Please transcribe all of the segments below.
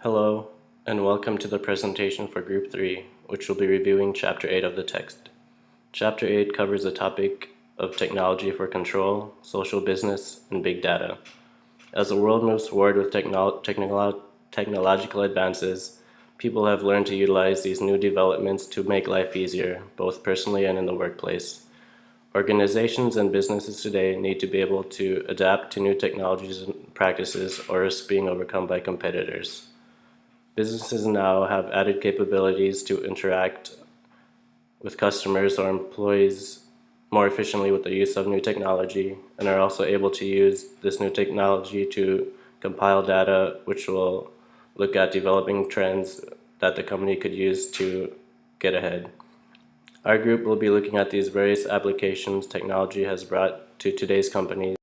Hello, and welcome to the presentation for Group 3, which will be reviewing Chapter 8 of the text. Chapter 8 covers the topic of technology for control, social business, and big data. As the world moves forward with technological advances, people have learned to utilize these new developments to make life easier, both personally and in the workplace. Organizations and businesses today need to be able to adapt to new technologies and practices or risk being overcome by competitors. Businesses now have added capabilities to interact with customers or employees more efficiently with the use of new technology, and are also able to use this new technology to compile data which will look at developing trends that the company could use to get ahead. Our group will be looking at these various applications technology has brought to today's companies.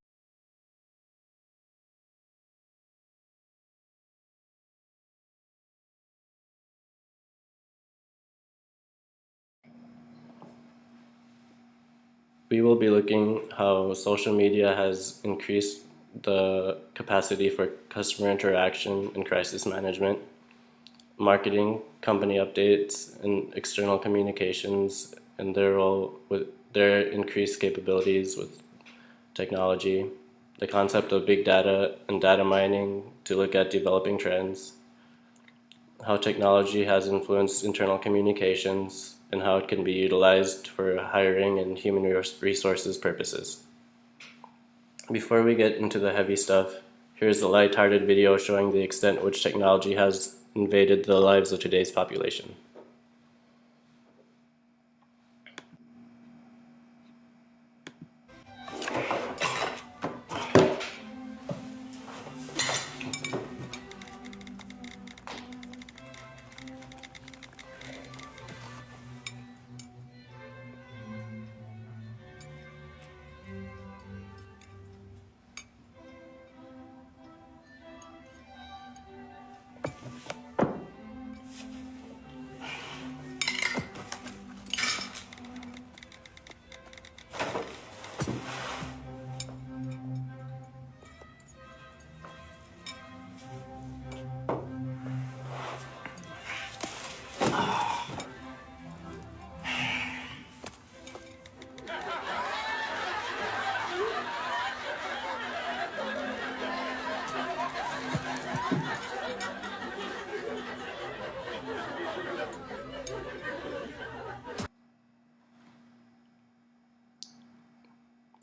We will be looking how social media has increased the capacity for customer interaction and crisis management, marketing, company updates, and external communications, and their role with their increased capabilities with technology, the concept of big data and data mining to look at developing trends, how technology has influenced internal communications, and how it can be utilized for hiring and human resources purposes. Before we get into the heavy stuff, here's a light-hearted video showing the extent which technology has invaded the lives of today's population.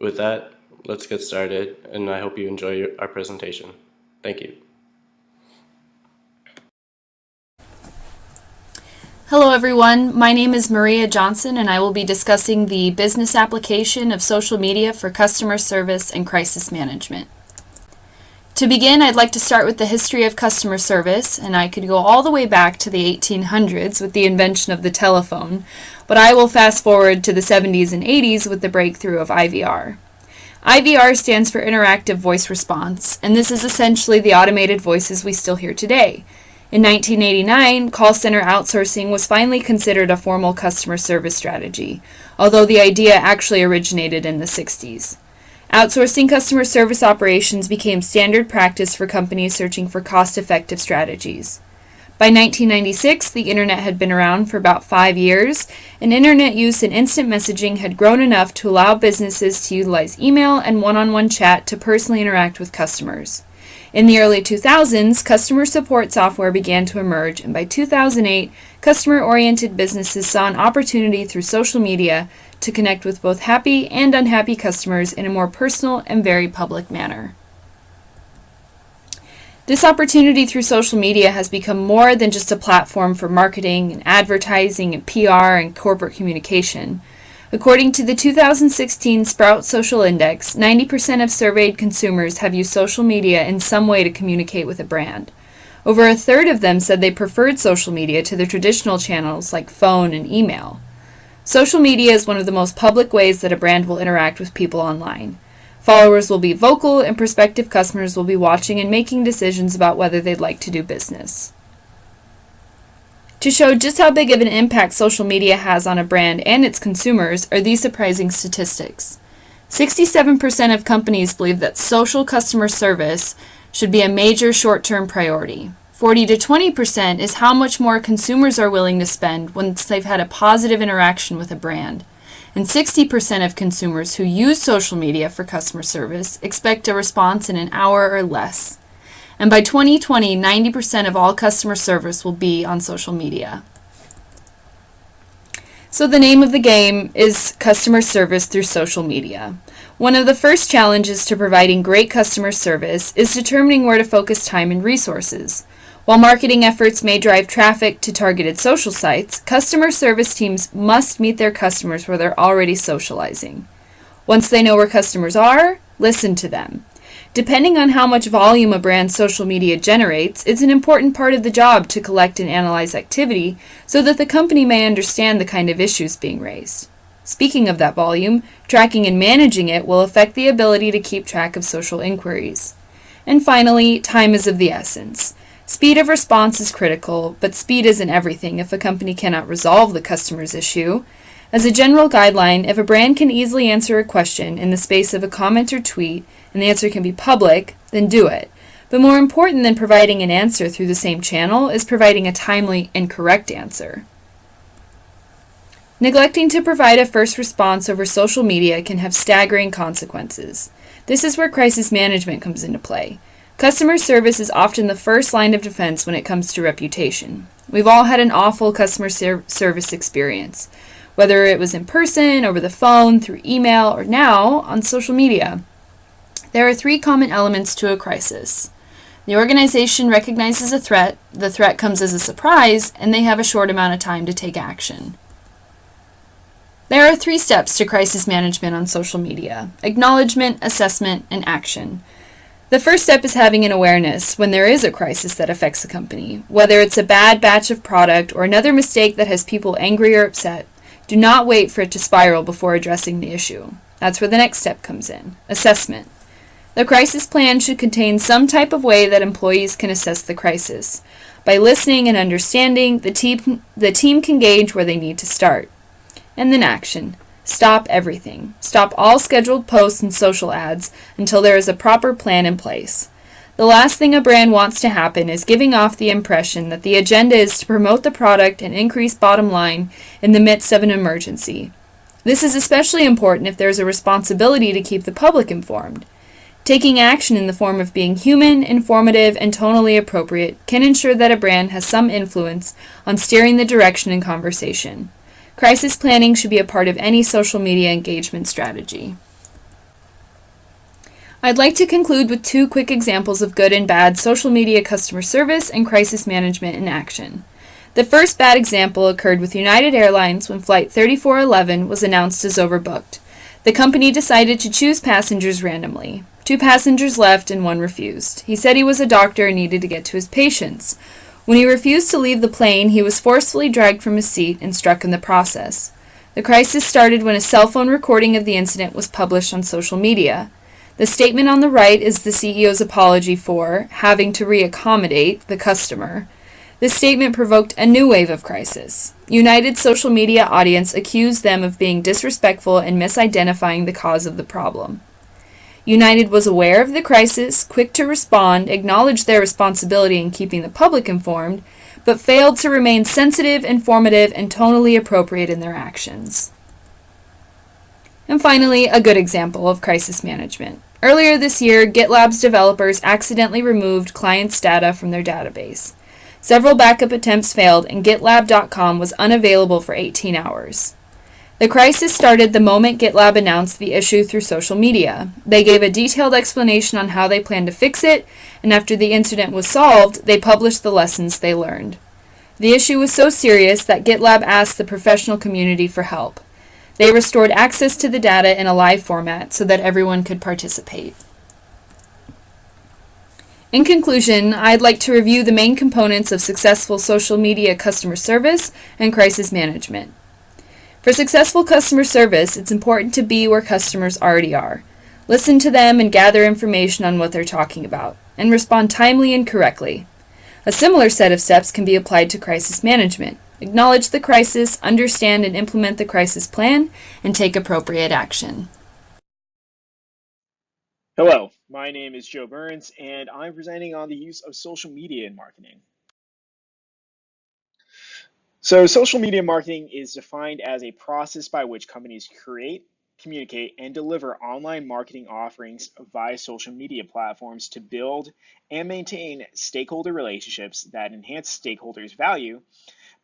With that, let's get started, and I hope you enjoy our presentation. Thank you. Hello everyone, my name is Maria Johnson and I will be discussing the business application of social media for customer service and crisis management. To begin, I'd like to start with the history of customer service, and I could go all the way back to the 1800s with the invention of the telephone, but I will fast forward to the 70s and 80s with the breakthrough of IVR. IVR stands for Interactive Voice Response, and this is essentially the automated voices we still hear today. In 1989, call center outsourcing was finally considered a formal customer service strategy, although the idea actually originated in the 60s. Outsourcing customer service operations became standard practice for companies searching for cost-effective strategies. By 1996, the internet had been around for about 5 years, and internet use and instant messaging had grown enough to allow businesses to utilize email and one-on-one chat to personally interact with customers. In the early 2000s, customer support software began to emerge, and by 2008, customer-oriented businesses saw an opportunity through social media to connect with both happy and unhappy customers in a more personal and very public manner. This opportunity through social media has become more than just a platform for marketing and advertising and PR and corporate communication. According to the 2016 Sprout Social Index, 90% of surveyed consumers have used social media in some way to communicate with a brand. Over a third of them said they preferred social media to the traditional channels like phone and email. Social media is one of the most public ways that a brand will interact with people online. Followers will be vocal, and prospective customers will be watching and making decisions about whether they'd like to do business. To show just how big of an impact social media has on a brand and its consumers are these surprising statistics. 67% of companies believe that social customer service should be a major short-term priority. 40 to 20% is how much more consumers are willing to spend once they've had a positive interaction with a brand. And 60% of consumers who use social media for customer service expect a response in an hour or less. And by 2020, 90% of all customer service will be on social media. So the name of the game is customer service through social media. One of the first challenges to providing great customer service is determining where to focus time and resources. While marketing efforts may drive traffic to targeted social sites, customer service teams must meet their customers where they're already socializing. Once they know where customers are, listen to them. Depending on how much volume a brand's social media generates, it's an important part of the job to collect and analyze activity so that the company may understand the kind of issues being raised. Speaking of that volume, tracking and managing it will affect the ability to keep track of social inquiries. And finally, time is of the essence. Speed of response is critical, but speed isn't everything if a company cannot resolve the customer's issue. As a general guideline, if a brand can easily answer a question in the space of a comment or tweet, and the answer can be public, then do it. But more important than providing an answer through the same channel is providing a timely and correct answer. Neglecting to provide a first response over social media can have staggering consequences. This is where crisis management comes into play. Customer service is often the first line of defense when it comes to reputation. We've all had an awful customer service experience, whether it was in person, over the phone, through email, or now on social media. There are 3 common elements to a crisis. The organization recognizes a threat, the threat comes as a surprise, and they have a short amount of time to take action. There are 3 steps to crisis management on social media: acknowledgement, assessment, and action. The first step is having an awareness when there is a crisis that affects the company. Whether it's a bad batch of product or another mistake that has people angry or upset, do not wait for it to spiral before addressing the issue. That's where the next step comes in: assessment. The crisis plan should contain some type of way that employees can assess the crisis. By listening and understanding, the team can gauge where they need to start. And then action. Stop everything. Stop all scheduled posts and social ads until there is a proper plan in place. The last thing a brand wants to happen is giving off the impression that the agenda is to promote the product and increase bottom line in the midst of an emergency. This is especially important if there is a responsibility to keep the public informed. Taking action in the form of being human, informative, and tonally appropriate can ensure that a brand has some influence on steering the direction in conversation. Crisis planning should be a part of any social media engagement strategy. I'd like to conclude with 2 quick examples of good and bad social media customer service and crisis management in action. The first bad example occurred with United Airlines when Flight 3411 was announced as overbooked. The company decided to choose passengers randomly. 2 passengers left and 1 refused. He said he was a doctor and needed to get to his patients. When he refused to leave the plane, he was forcefully dragged from his seat and struck in the process. The crisis started when a cell phone recording of the incident was published on social media. The statement on the right is the CEO's apology for having to reaccommodate the customer. This statement provoked a new wave of crisis. United's social media audience accused them of being disrespectful and misidentifying the cause of the problem. United was aware of the crisis, quick to respond, acknowledged their responsibility in keeping the public informed, but failed to remain sensitive, informative, and tonally appropriate in their actions. And finally, a good example of crisis management. Earlier this year, GitLab's developers accidentally removed clients' data from their database. Several backup attempts failed, and GitLab.com was unavailable for 18 hours. The crisis started the moment GitLab announced the issue through social media. They gave a detailed explanation on how they planned to fix it, and after the incident was solved, they published the lessons they learned. The issue was so serious that GitLab asked the professional community for help. They restored access to the data in a live format so that everyone could participate. In conclusion, I'd like to review the main components of successful social media customer service and crisis management. For successful customer service, it's important to be where customers already are. Listen to them and gather information on what they're talking about, and respond timely and correctly. A similar set of steps can be applied to crisis management. Acknowledge the crisis, understand and implement the crisis plan, and take appropriate action. Hello, My name is Joe Burns, and I'm presenting on the use of social media in marketing. So, social media marketing is defined as a process by which companies create, communicate, and deliver online marketing offerings via social media platforms to build and maintain stakeholder relationships that enhance stakeholders' value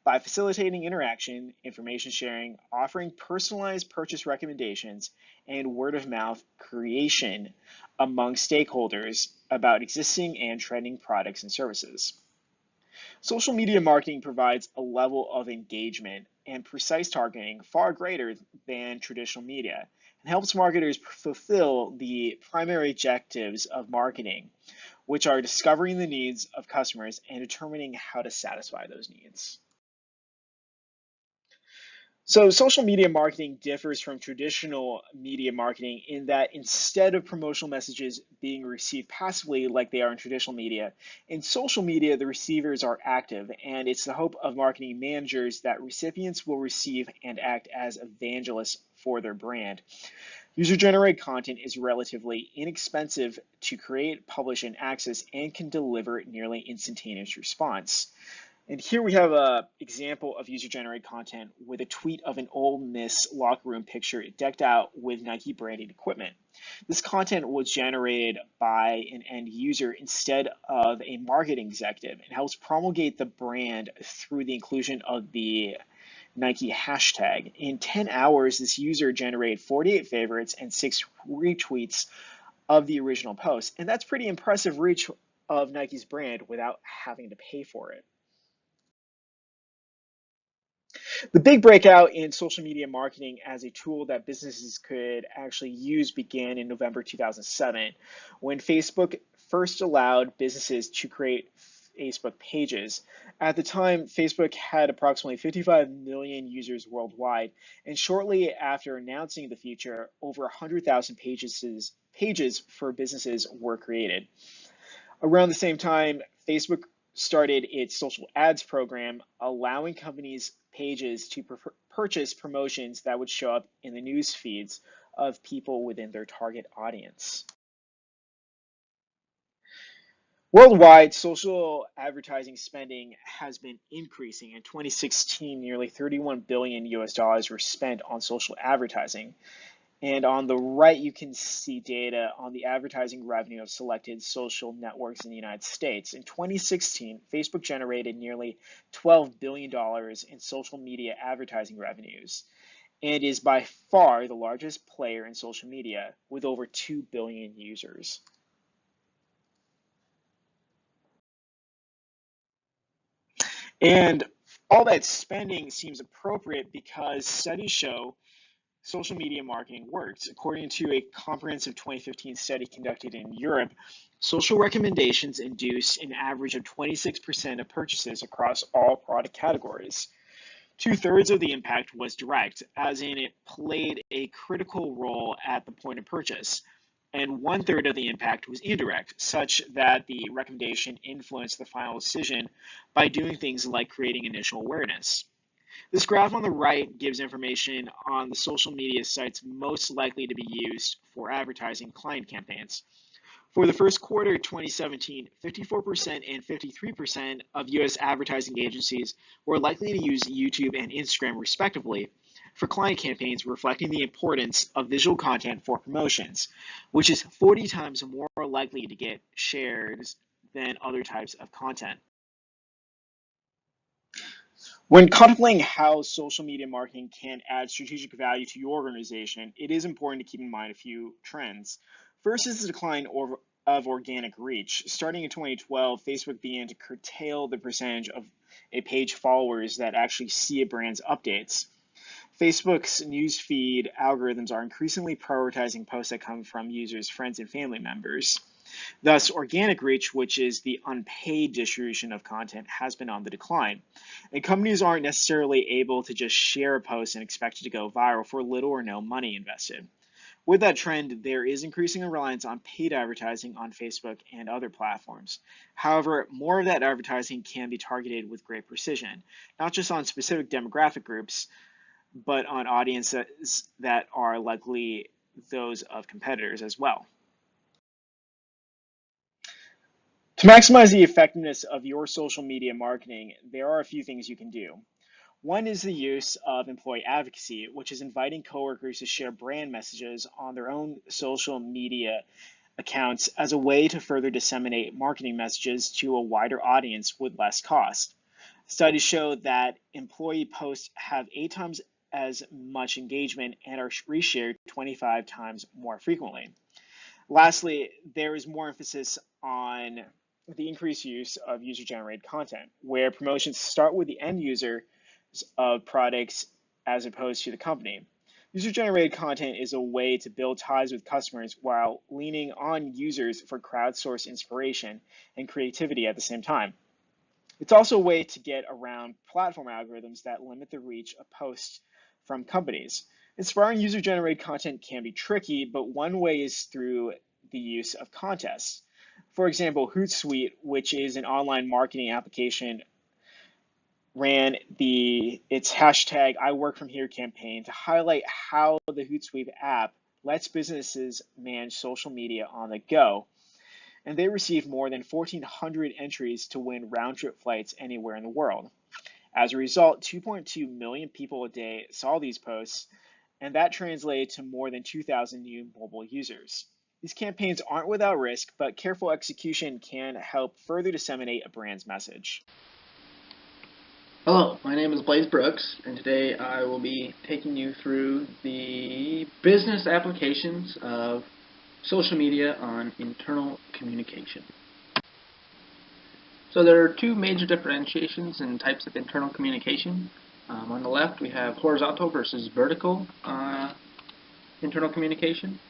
by facilitating interaction, information sharing, offering personalized purchase recommendations, and word of mouth creation among stakeholders about existing and trending products and services. Social media marketing provides a level of engagement and precise targeting far greater than traditional media and helps marketers fulfill the primary objectives of marketing, which are discovering the needs of customers and determining how to satisfy those needs. So social media marketing differs from traditional media marketing in that instead of promotional messages being received passively like they are in traditional media, in social media, the receivers are active, and it's the hope of marketing managers that recipients will receive and act as evangelists for their brand. User-generated content is relatively inexpensive to create, publish, and access, and can deliver nearly instantaneous response. And here we have an example of user-generated content with a tweet of an Ole Miss locker room picture decked out with Nike branded equipment. This content was generated by an end user instead of a marketing executive and helps promulgate the brand through the inclusion of the Nike hashtag. In 10 hours, this user generated 48 favorites and 6 retweets of the original post. And that's pretty impressive reach of Nike's brand without having to pay for it. The big breakout in social media marketing as a tool that businesses could actually use began in November 2007, when Facebook first allowed businesses to create Facebook pages. At the time, Facebook had approximately 55 million users worldwide, and shortly after announcing the feature, over 100,000 pages for businesses were created. Around the same time, Facebook started its social ads program, allowing companies' pages to purchase promotions that would show up in the news feeds of people within their target audience. Worldwide, social advertising spending has been increasing. In 2016, nearly 31 billion US dollars were spent on social advertising. And on the right, you can see data on the advertising revenue of selected social networks in the United States. In 2016, Facebook generated nearly $12 billion in social media advertising revenues and is by far the largest player in social media with over 2 billion users. And all that spending seems appropriate because studies show social media marketing works. According to a comprehensive 2015 study conducted in Europe, social recommendations induce an average of 26% of purchases across all product categories. Two-thirds of the impact was direct, as in it played a critical role at the point of purchase. And one-third of the impact was indirect, such that the recommendation influenced the final decision by doing things like creating initial awareness. This graph on the right gives information on the social media sites most likely to be used for advertising client campaigns. For the first quarter of 2017, 54% and 53% of US advertising agencies were likely to use YouTube and Instagram respectively for client campaigns, reflecting the importance of visual content for promotions, which is 40 times more likely to get shares than other types of content. When contemplating how social media marketing can add strategic value to your organization, it is important to keep in mind a few trends. First is the decline of organic reach. Starting in 2012, Facebook began to curtail the percentage of a page followers that actually see a brand's updates. Facebook's newsfeed algorithms are increasingly prioritizing posts that come from users, friends, and family members. Thus, organic reach, which is the unpaid distribution of content, has been on the decline. And companies aren't necessarily able to just share a post and expect it to go viral for little or no money invested. With that trend, there is increasing reliance on paid advertising on Facebook and other platforms. However, more of that advertising can be targeted with great precision, not just on specific demographic groups, but on audiences that are likely those of competitors as well. To maximize the effectiveness of your social media marketing, there are a few things you can do. One is the use of employee advocacy, which is inviting coworkers to share brand messages on their own social media accounts as a way to further disseminate marketing messages to a wider audience with less cost. Studies show that employee posts have 8 times as much engagement and are reshared 25 times more frequently. Lastly, there is more emphasis on the increased use of user-generated content, where promotions start with the end user of products as opposed to the company. User-generated content is a way to build ties with customers while leaning on users for crowdsourced inspiration and creativity at the same time. It's also a way to get around platform algorithms that limit the reach of posts from companies. Inspiring user-generated content can be tricky, but one way is through the use of contests. For example, Hootsuite, which is an online marketing application, ran its hashtag I Work From Here campaign to highlight how the Hootsuite app lets businesses manage social media on the go. And they received more than 1,400 entries to win round-trip flights anywhere in the world. As a result, 2.2 million people a day saw these posts, and that translated to more than 2,000 new mobile users. These campaigns aren't without risk, but careful execution can help further disseminate a brand's message. Hello, my name is Blaze Brooks, and today I will be taking you through the business applications of social media on internal communication. So there are two major differentiations in types of internal communication. On the left we have horizontal versus vertical internal communication.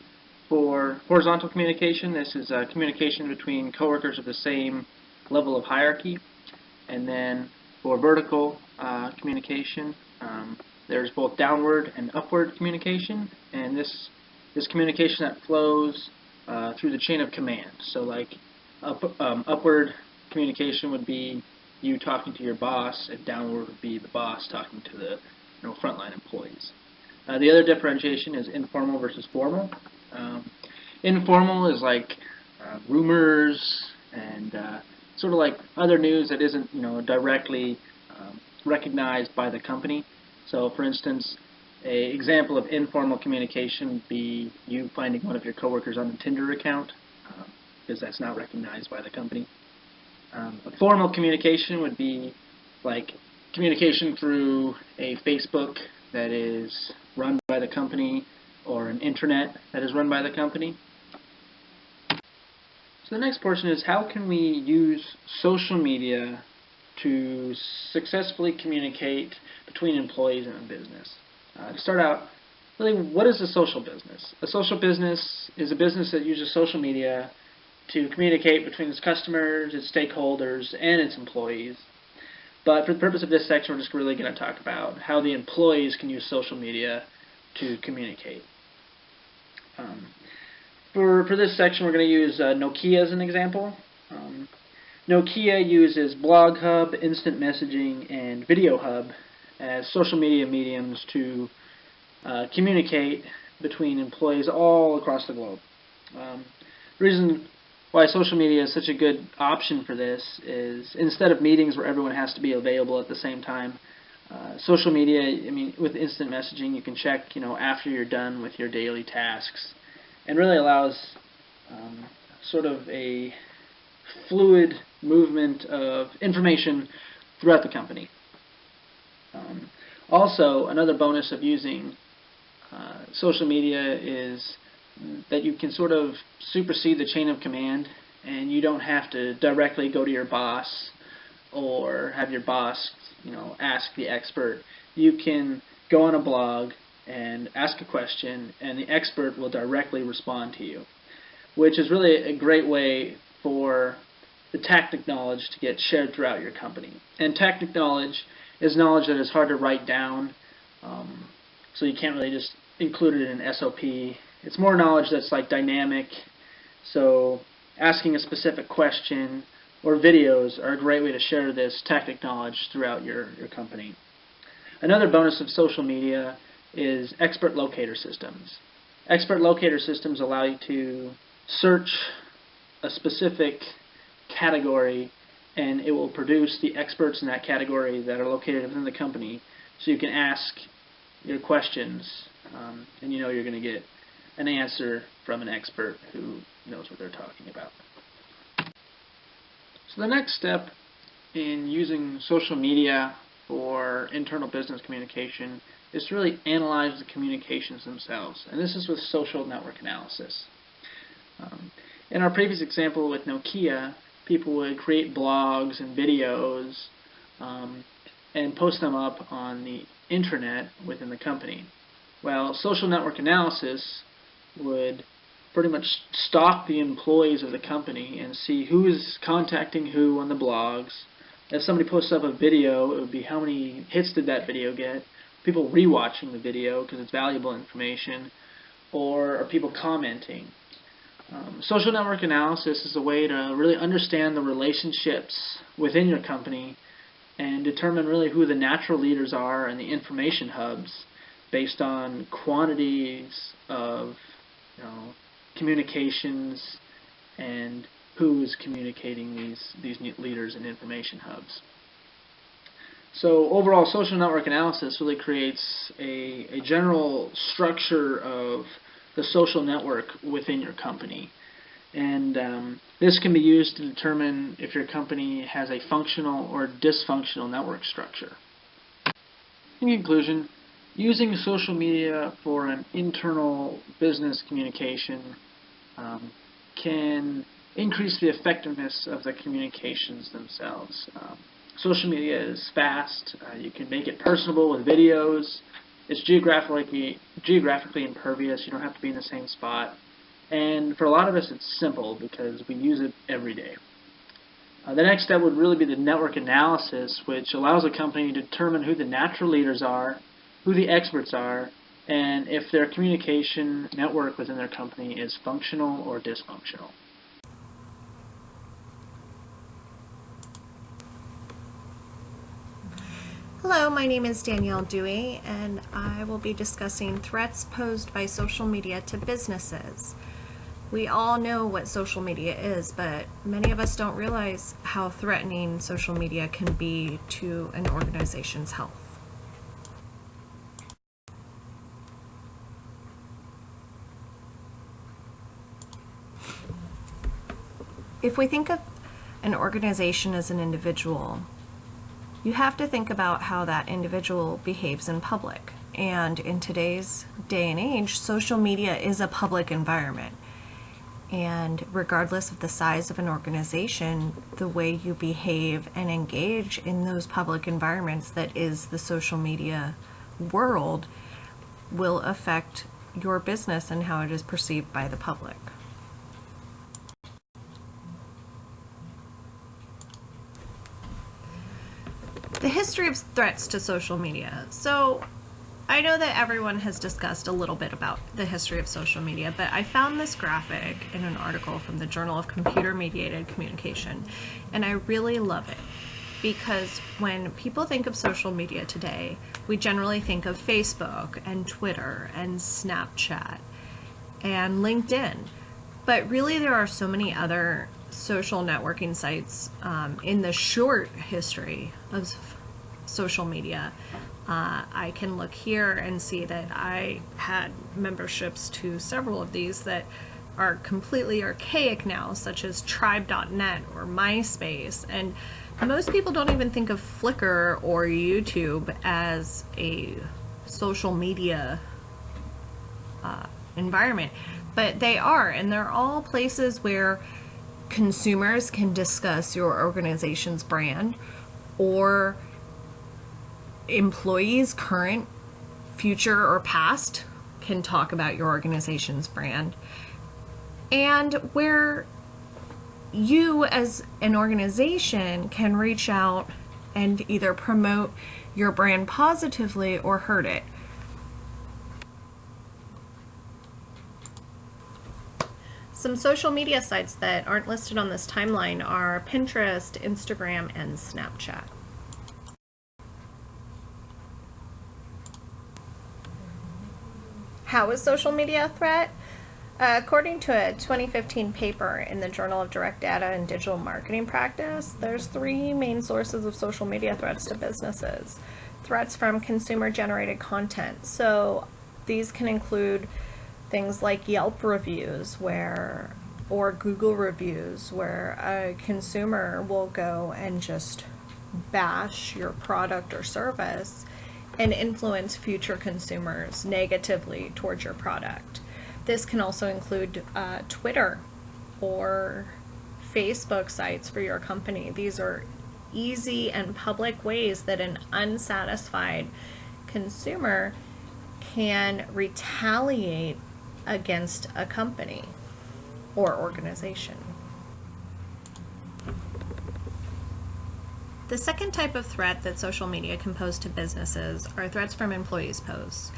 For horizontal communication, this is communication between coworkers of the same level of hierarchy. And then for vertical communication, there's both downward and upward communication, and this communication that flows through the chain of command. So like upward communication would be you talking to your boss, and downward would be the boss talking to the frontline employees. The other differentiation is informal versus formal. Informal is like rumors and sort of like other news that isn't directly recognized by the company. So for instance, an example of informal communication would be you finding one of your coworkers on the Tinder account, because that's not recognized by the company. A formal communication would be like communication through a Facebook that is run by the company or an intranet that is run by the company. So the next portion is how can we use social media to successfully communicate between employees in a business. To start out, really, what is a social business? A social business is a business that uses social media to communicate between its customers, its stakeholders, and its employees. But for the purpose of this section, we're just really going to talk about how the employees can use social media to communicate. For this section, we're going to use Nokia as an example. Nokia uses Blog Hub, Instant Messaging, and Video Hub as social media mediums to communicate between employees all across the globe. The reason why social media is such a good option for this is instead of meetings where everyone has to be available at the same time, social media, with instant messaging, you can check, after you're done with your daily tasks, and really allows sort of a fluid movement of information throughout the company. Also, another bonus of using social media is that you can sort of supersede the chain of command, and you don't have to directly go to your boss or have your boss, ask the expert. You can go on a blog and ask a question, and the expert will directly respond to you, which is really a great way for the tactic knowledge to get shared throughout your company. And tactic knowledge is knowledge that is hard to write down, so you can't really just include it in an SOP. It's more knowledge that's like dynamic, so asking a specific question or videos are a great way to share this tactic knowledge throughout your company. Another bonus of social media is expert locator systems. Expert locator systems allow you to search a specific category, and it will produce the experts in that category that are located within the company, so you can ask your questions, and you know you're going to get an answer from an expert who knows what they're talking about. So the next step in using social media for internal business communication is to really analyze the communications themselves, and this is with social network analysis. In our previous example with Nokia, people would create blogs and videos and post them up on the internet within the company. Well, social network analysis would pretty much stalk the employees of the company and see who is contacting who on the blogs. If somebody posts up a video, it would be how many hits did that video get, people rewatching the video because it's valuable information, or are people commenting. Social network analysis is a way to really understand the relationships within your company and determine really who the natural leaders are and the information hubs based on quantities of communications and who is communicating these leaders and information hubs. So overall, social network analysis really creates a general structure of the social network within your company. And this can be used to determine if your company has a functional or dysfunctional network structure. In conclusion, using social media for an internal business communication can increase the effectiveness of the communications themselves. Social media is fast. You can make it personable with videos. It's geographically impervious. You don't have to be in the same spot. And for a lot of us, it's simple because we use it every day. The next step would really be the network analysis, which allows a company to determine who the natural leaders are, who the experts are, and if their communication network within their company is functional or dysfunctional. Hello, my name is Danielle Dewey, and I will be discussing threats posed by social media to businesses. We all know what social media is, but many of us don't realize how threatening social media can be to an organization's health. If we think of an organization as an individual, you have to think about how that individual behaves in public. And in today's day and age, social media is a public environment. And regardless of the size of an organization, the way you behave and engage in those public environments that is the social media world will affect your business and how it is perceived by the public. The history of threats to social media. So I know that everyone has discussed a little bit about the history of social media, but I found this graphic in an article from the Journal of Computer Mediated Communication, and I really love it because when people think of social media today, we generally think of Facebook and Twitter and Snapchat and LinkedIn, but really there are so many other social networking sites in the short history of social media. I can look here and see that I had memberships to several of these that are completely archaic now, such as Tribe.net or MySpace, and most people don't even think of Flickr or YouTube as a social media environment, but they are, and they're all places where consumers can discuss your organization's brand, or employees, current, future, or past, can talk about your organization's brand, and where you as an organization can reach out and either promote your brand positively or hurt it. Some social media sites that aren't listed on this timeline are Pinterest, Instagram, and Snapchat. How is social media a threat? According to a 2015 paper in the Journal of Direct Data and Digital Marketing Practice, there's three main sources of social media threats to businesses. Threats from consumer-generated content. So these can include things like Yelp reviews or Google reviews where a consumer will go and just bash your product or service and influence future consumers negatively towards your product. This can also include Twitter or Facebook sites for your company. These are easy and public ways that an unsatisfied consumer can retaliate against a company or organization. The second type of threat that social media can pose to businesses are threats from employees' posts.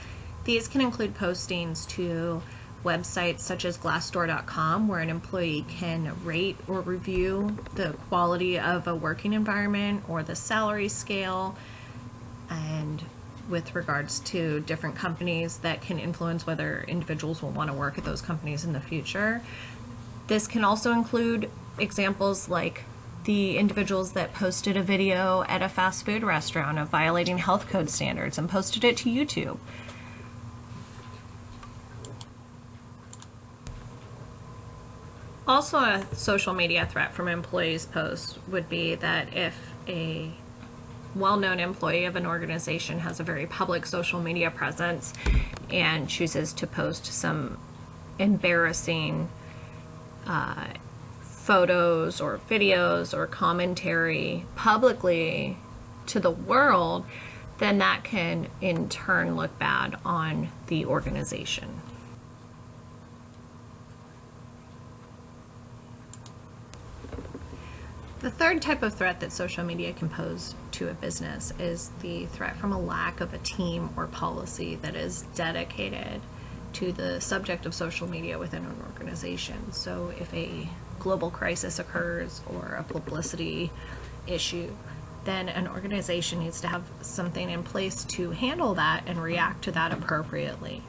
These can include postings to websites such as Glassdoor.com, where an employee can rate or review the quality of a working environment or the salary scale, and with regards to different companies that can influence whether individuals will want to work at those companies in the future. This can also include examples like the individuals that posted a video at a fast food restaurant of violating health code standards and posted it to YouTube. Also, a social media threat from employees' posts would be that if a well-known employee of an organization has a very public social media presence and chooses to post some embarrassing photos or videos or commentary publicly to the world, then that can in turn look bad on the organization. The third type of threat that social media can pose to a business is the threat from a lack of a team or policy that is dedicated to the subject of social media within an organization. So if a global crisis occurs or a publicity issue, then an organization needs to have something in place to handle that and react to that appropriately.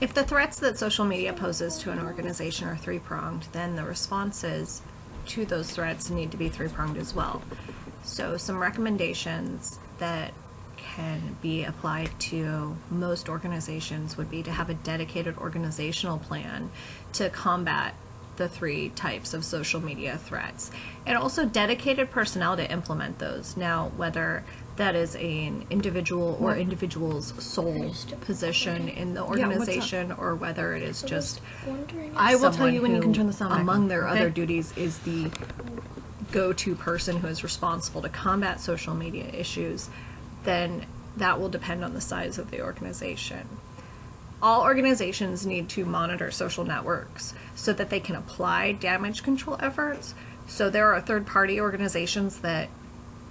If the threats that social media poses to an organization are three-pronged, then the responses to those threats need to be three-pronged as well. So some recommendations that can be applied to most organizations would be to have a dedicated organizational plan to combat the three types of social media threats, and also dedicated personnel to implement those. Now, whether that is an individual or individual's sole position in the organization, or whether it is just I will tell you when you can turn the the sound back among on, their okay? other duties is the go-to person who is responsible to combat social media issues, then that will depend on the size of the organization. All organizations need to monitor social networks so that they can apply damage control efforts. So there are third-party organizations that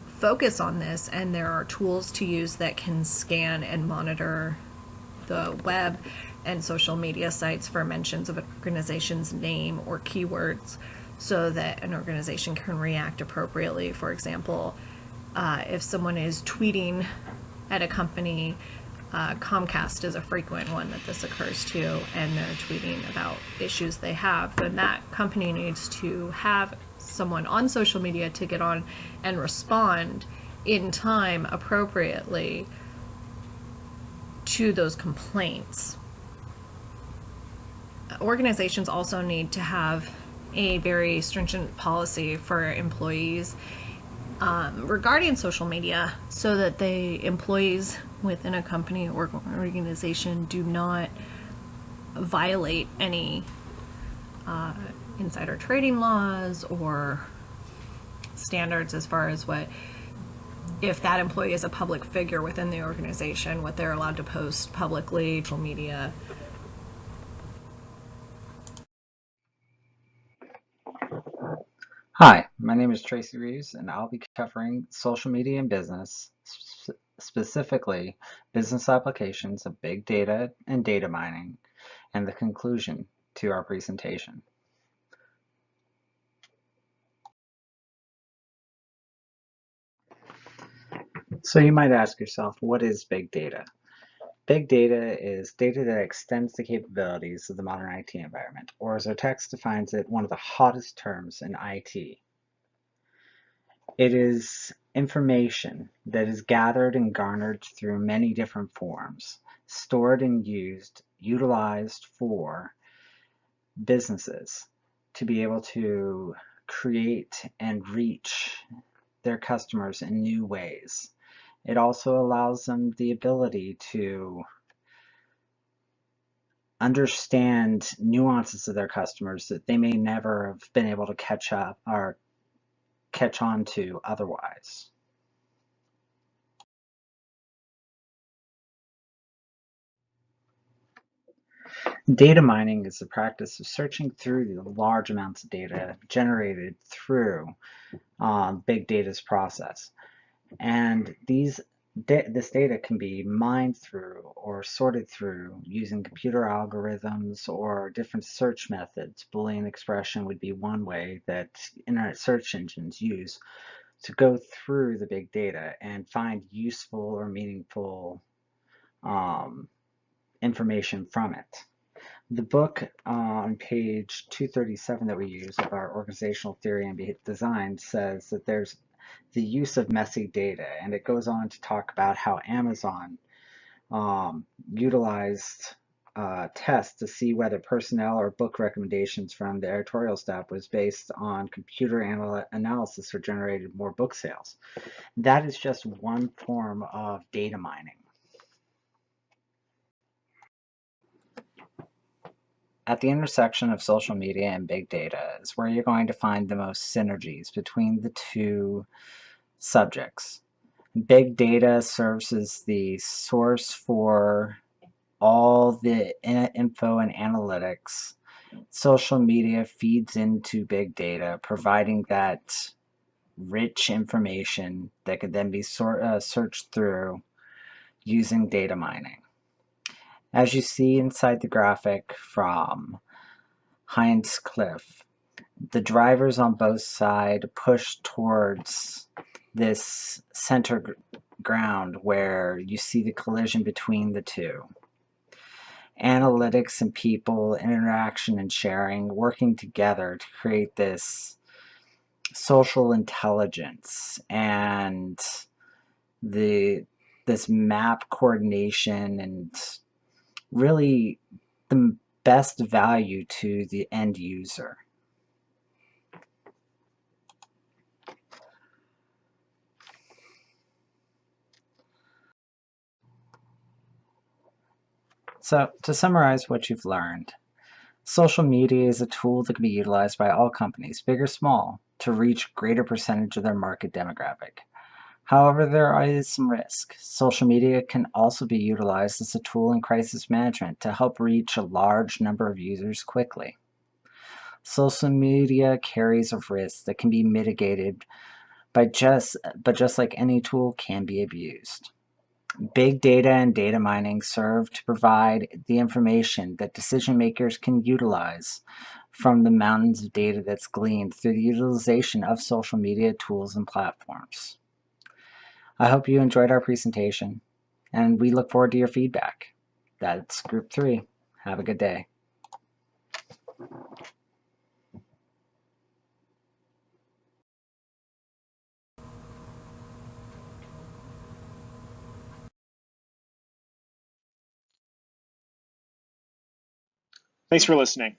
focus on this, and there are tools to use that can scan and monitor the web and social media sites for mentions of an organization's name or keywords so that an organization can react appropriately. For example, if someone is tweeting at a company, Comcast is a frequent one that this occurs to, and they're tweeting about issues they have, then that company needs to have someone on social media to get on and respond in time appropriately to those complaints. Organizations also need to have a very stringent policy for employees regarding social media so that the employees within a company or organization do not violate any insider trading laws or standards as far as what, if that employee is a public figure within the organization, what they're allowed to post publicly, social media. Hi, my name is Tracy Reeves, and I'll be covering social media and business, specifically business applications of big data and data mining, and the conclusion to our presentation. So you might ask yourself, what is big data? Big data is data that extends the capabilities of the modern IT environment, or as our text defines it, one of the hottest terms in IT. It is information that is gathered and garnered through many different forms, stored and utilized for businesses to be able to create and reach their customers in new ways. It also allows them the ability to understand nuances of their customers that they may never have been able to catch up or catch on to otherwise. Data mining is the practice of searching through the large amounts of data generated through big data's process. And this data can be mined through or sorted through using computer algorithms or different search methods. Boolean expression would be one way that internet search engines use to go through the big data and find useful or meaningful information from it. The book on page 237 that we use of our organizational theory and design says that there's the use of messy data, and it goes on to talk about how Amazon utilized tests to see whether personnel or book recommendations from the editorial staff was based on computer analysis or generated more book sales. That is just one form of data mining. At the intersection of social media and big data is where you're going to find the most synergies between the two subjects. Big data serves as the source for all the info and analytics. Social media feeds into big data, providing that rich information that could then be searched through using data mining. As you see inside the graphic from Heinz Cliff, the drivers on both sides push towards this center ground where you see the collision between the two. Analytics and people, interaction and sharing, working together to create this social intelligence and this map coordination and really the best value to the end user. So to summarize what you've learned, social media is a tool that can be utilized by all companies, big or small, to reach a greater percentage of their market demographic. However, there is some risk. Social media can also be utilized as a tool in crisis management to help reach a large number of users quickly. Social media carries a risk that can be mitigated but just like any tool, can be abused. Big data and data mining serve to provide the information that decision makers can utilize from the mountains of data that's gleaned through the utilization of social media tools and platforms. I hope you enjoyed our presentation, and we look forward to your feedback. That's Group 3. Have a good day. Thanks for listening.